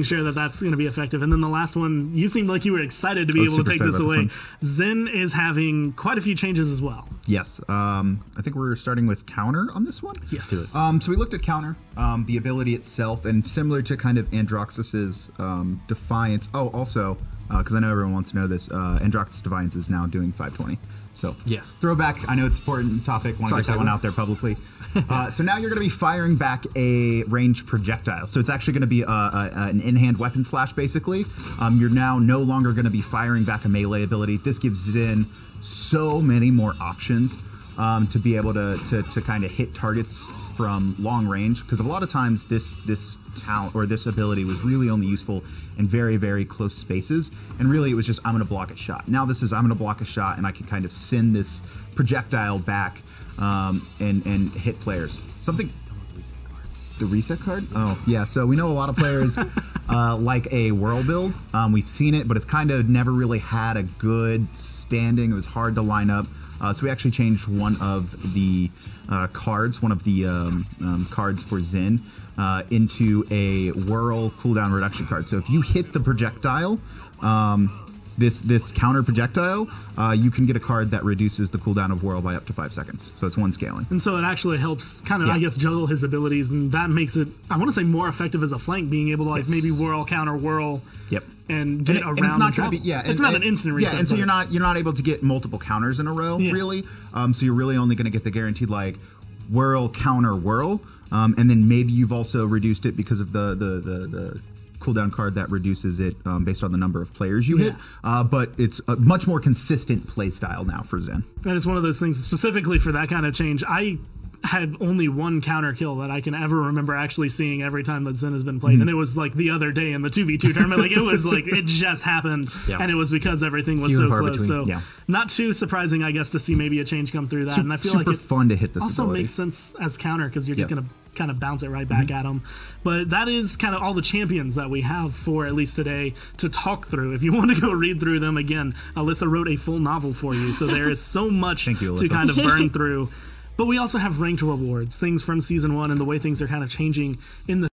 sure that that's going to be effective. And then the last one, you seemed like you were excited to be able to take this away. Zhin is having quite a few changes as well. Yes. I think we're starting with counter on this one. Yes. So we looked at counter, the ability itself, and similar to kind of Androxus's Defiance. Oh, also, because I know everyone wants to know this, Androxus Defiance is now doing 520. So yes, throwback. I know it's an important topic. Want to get that one out there publicly. So now you're going to be firing back a ranged projectile. So it's actually going to be an in-hand weapon slash, basically. You're now no longer going to be firing back a melee ability. This gives Zhin so many more options to be able to kind of hit targets from long range, because a lot of times this talent or this ability was really only useful in very, very close spaces, and really it was just, I'm going to block a shot. Now this is, I'm going to block a shot and I can kind of send this projectile back and hit players. Something, the reset card? Oh yeah, so we know a lot of players like a whirl build. We've seen it, but it's kind of never really had a good standing. It was hard to line up. So we actually changed one of the cards, cards for Zhin, into a whirl cooldown reduction card. So if you hit the projectile, this counter projectile, you can get a card that reduces the cooldown of whirl by up to 5 seconds. So it's one scaling. And so it actually helps kind of, I guess, juggle his abilities, and that makes it, I want to say, more effective as a flank, being able to like maybe whirl, counter, whirl. Yep. And get around. And it's not going to be, it's not an instant reset. Yeah, and so you're not able to get multiple counters in a row, really. So you're really only going to get the guaranteed like whirl, counter, whirl, and then maybe you've also reduced it because of the cooldown card that reduces it based on the number of players you hit. But it's a much more consistent play style now for Zhin. And it's one of those things specifically for that kind of change. I had only one counter kill that I can ever remember actually seeing every time that Zhin has been played, and it was like the other day in the 2v2 tournament. Like it was like it just happened, and it was because everything was so close. So not too surprising, I guess, to see maybe a change come through that. And I feel like it's fun to hit this also ability. Makes sense as counter because you're just gonna kind of bounce it right back at them. But that is kind of all the champions that we have for at least today to talk through. If you want to go read through them again, Alyssa wrote a full novel for you, so there is so much to kind of burn through. But we also have ranked rewards, things from Season 1 and the way things are kind of changing in the